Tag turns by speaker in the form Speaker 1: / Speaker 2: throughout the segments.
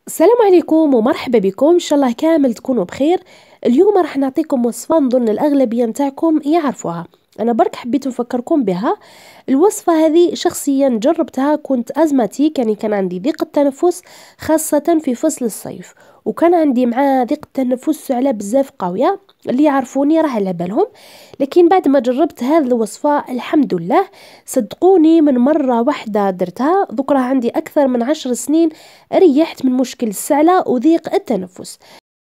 Speaker 1: السلام عليكم ومرحبا بكم، ان شاء الله كامل تكونوا بخير. اليوم راح نعطيكم وصفة نظن الاغلبية نتاعكم يعرفوها. انا برك حبيت نفكركم بها. الوصفة هذه شخصيا جربتها، كنت ازماتيك، يعني كان عندي ضيق التنفس خاصة في فصل الصيف، وكان عندي مع ضيق التنفس على بزاف قوية. اللي يعرفوني راه على بالهم. لكن بعد ما جربت هذه الوصفة الحمد لله، صدقوني من مرة واحدة درتها ذكرها عندي أكثر من 10 سنين، ريحت من مشكل السعلة وضيق التنفس.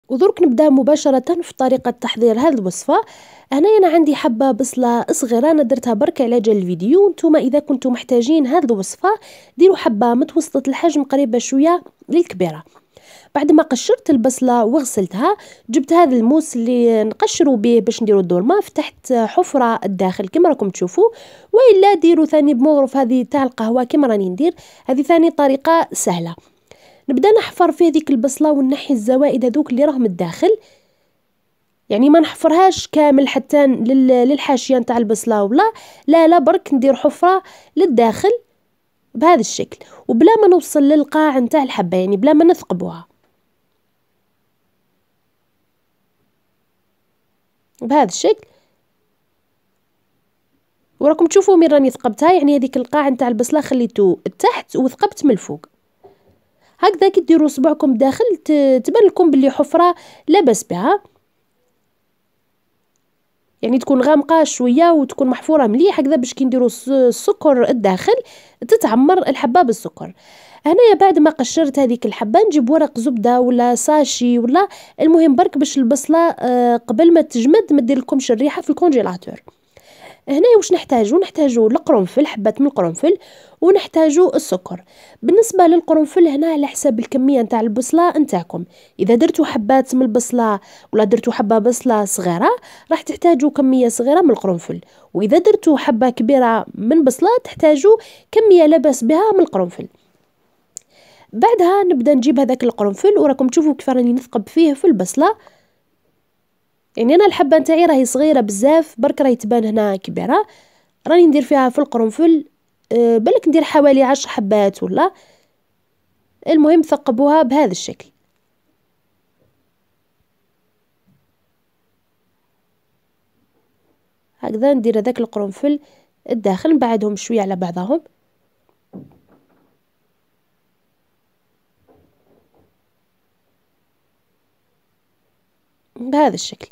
Speaker 1: ودرك نبدأ مباشرة في طريقة تحضير هذه الوصفة. هنا أنا عندي حبة بصلة صغيرة، أنا درتها برك على جال الفيديو. نتوما إذا كنتم محتاجين هذه الوصفة ديروا حبة متوسطة الحجم قريبة شوية للكبيرة. بعد ما قشرت البصلة وغسلتها، جبت هذا الموس اللي نقشروا به باش نديروا الدورمه، فتحت حفرة الداخل كما راكم تشوفوا، وإلا ديروا ثاني بمغرف هذه تاع القهوة كما راني ندير. هذه ثاني طريقة سهلة. نبدا نحفر فيه ديك البصلة ونحي الزوائد هذوك اللي راهم الداخل، يعني ما نحفرهاش كامل حتى للحاشية نتاع البصلة ولا لا برك ندير حفرة للداخل بهذا الشكل، وبلا ما نوصل للقاع نتاع الحبة، يعني بلا ما نثقبوها بهذا الشكل. وراكم تشوفوا من راني ثقبتها، يعني هذيك القاع نتاع البصله خليته تحت وثقبت من الفوق. هكذا كي ديروا صبعكم داخل تبان لكم باللي حفره لاباس بها، يعني تكون غامقه شويه وتكون محفوره مليح هكذا، باش كي نديروا السكر الداخل تتعمر الحبه بالسكر. هنايا بعد ما قشرت هذيك الحبه نجيب ورق زبده ولا ساشي ولا المهم برك باش البصله قبل ما تجمد ما دير لكمش الريحه في الكونجيلاتور. هنا واش نحتاجو القرنفل، حبات من القرنفل، ونحتاجو السكر. بالنسبه للقرنفل هنا على حساب الكميه نتاع البصله نتاعكم، اذا درتو حبات من البصله ولا درتو حبه بصله صغيره راح تحتاجو كميه صغيره من القرنفل، واذا درتو حبه كبيره من بصله تحتاجو كميه لا باس بها من القرنفل. بعدها نبدا نجيب هذاك القرنفل، وراكم تشوفوا كيف راني نثقب فيه في البصله، يعني انا الحبه نتاعي راهي صغيره بزاف برك راهي تبان هنا كبيره. راني ندير فيها في القرنفل بالك ندير حوالي 10 حبات ولا، المهم ثقبوها بهذا الشكل. هكذا ندير هذاك القرنفل الداخل، نبعدهم شويه على بعضهم بهذا الشكل.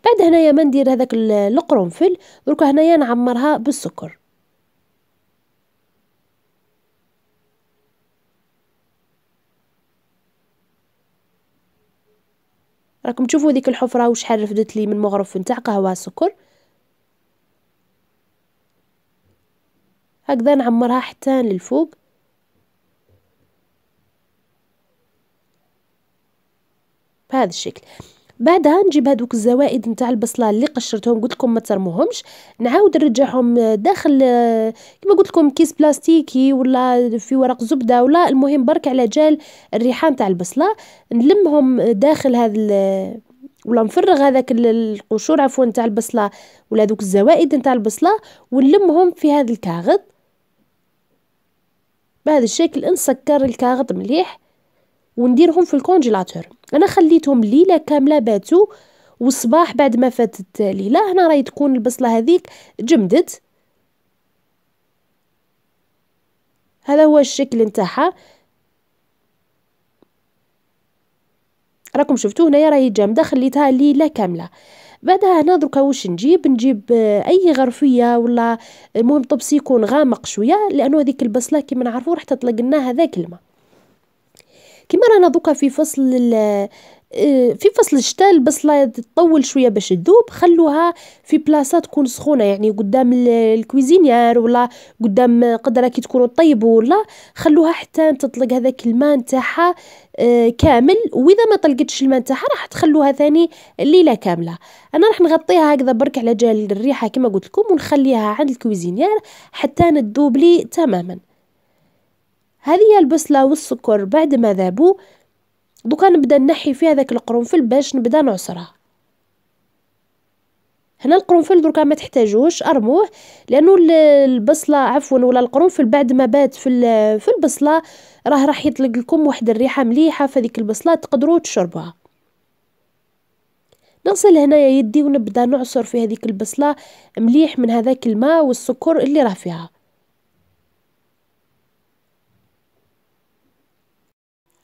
Speaker 1: بعد هنايا ما ندير هذاك القرنفل، درك هنايا نعمرها بالسكر. راكم تشوفوا ديك الحفره وشحال رفدت لي من مغرف نتاع قهوه سكر. هكذا نعمرها حتى للفوق بهذا الشكل. بعدها نجيب هذوك الزوائد نتاع البصله اللي قشرتهم، قلت لكم ما ترموهمش، نعاود نرجعهم داخل كما قلت لكم كيس بلاستيكي ولا في ورق زبده ولا المهم برك على جال الريحان تاع البصله، نلمهم داخل هذا ولا نفرغ هذاك القشور عفوا نتاع البصله ولا هذوك الزوائد نتاع البصله، ونلمهم في هذا الكاغد بهذا الشكل. نسكر الكاغد مليح ونديرهم في الكونجيلاتور. انا خليتهم ليله كامله باتوا، والصباح بعد ما فاتت ليله هنا راهي تكون البصله هذيك جمدت. هذا هو الشكل نتاعها، راكم شفتوا هنايا راهي جامده، خليتها ليله كامله. بعدها هنا دركا واش نجيب اي غرفيه ولا المهم طبسي يكون غامق شويه، لانه هذيك البصله كما نعرفوا راح تطلق لنا هذاك الماء. كما رانا دوكا في فصل الشتاء البصله تطول شويه باش تذوب، خلوها في بلاصه تكون سخونه، يعني قدام الكويزينيار ولا قدام قدره كي تكونوا طيبوا ولا، خلوها حتى تطلق هذاك الماء نتاعها كامل. واذا ما طلقتش الماء نتاعها راح تخلوها ثاني الليله كامله. انا راح نغطيها هكذا برك على جال الريحه كما قلت لكم، ونخليها عند الكويزينيار حتى تذوب لي تماما. هذه هي البصله والسكر بعد ما ذابوا. دوكا نبدا نحي فيها ذاك القرنفل باش نبدا نعصرها. هنا القرنفل دركا ما تحتاجوش ارموه، لانه البصله عفوا ولا القرنفل بعد ما بات في البصله راح يطلق لكم واحد الريحة مليحة في هذيك البصلة تقدروا تشربوها. نغسل هنايا يدي ونبدا نعصر في هذيك البصلة مليح من هذاك الماء والسكر اللي راه فيها.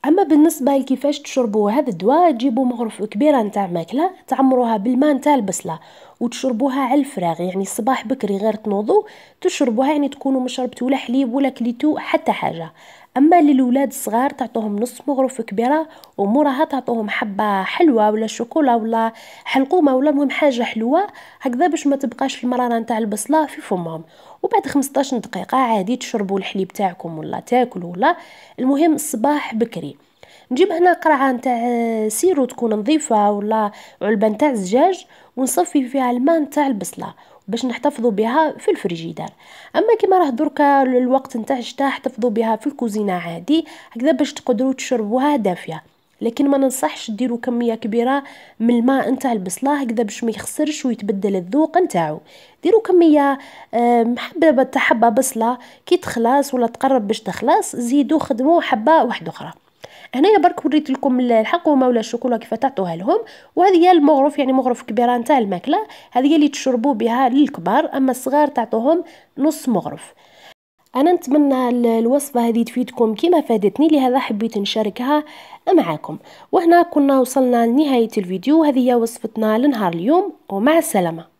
Speaker 1: اما بالنسبه لكيفاش تشربوا هذا الدواء، تجيبوا مغرف كبيره نتاع ماكله تعمروها بالماء نتاع البصله وتشربوها على الفراغ، يعني الصباح بكري غير تنوضوا تشربوها، يعني تكونوا ما شربتوا لا حليب ولا كليتو حتى حاجه. اما للولاد الصغار تعطوهم نص مغرف كبيره وموراها تعطوهم حبه حلوه ولا شوكولا ولا حلقومه ولا المهم حاجه حلوه هكذا باش ما تبقاش المراره نتاع البصله في فمهم. وبعد 15 دقيقه عادي تشربوا الحليب تاعكم ولا تاكلوا ولا المهم الصباح بكري. نجيب هنا قرعة نتاع سيرو تكون نظيفة ولا علبة نتاع زجاج ونصفي فيها الماء نتاع البصلة باش نحتفظوا بها في الفريجيدار. اما كيما راه دركا الوقت نتاع الشتاء احتفظوا بها في الكوزينة عادي هكذا باش تقدروا تشربوها دافية. لكن ما ننصحش ديروا كمية كبيرة من الماء نتاع البصلة هكذا باش ما يخسرش ويتبدل الذوق نتاعو. ديروا كمية حبة حبة بصلة كي تخلص ولا تقرب باش تخلص زيدوا خدموا حبة واحدة اخرى. هنايا برك وريت لكم الحقومه ولا الشوكولا كيف تعطوها لهم، وهذه هي المغرف يعني مغرف كبيره نتاع الماكله، هذه هي اللي تشربوا بها للكبار، اما الصغار تعطوهم نص مغرف. انا نتمنى الوصفه هذه تفيدكم كما فادتني، لهذا حبيت نشاركها معكم. وهنا كنا وصلنا لنهايه الفيديو، هذه هي وصفتنا لنهار اليوم ومع السلامه.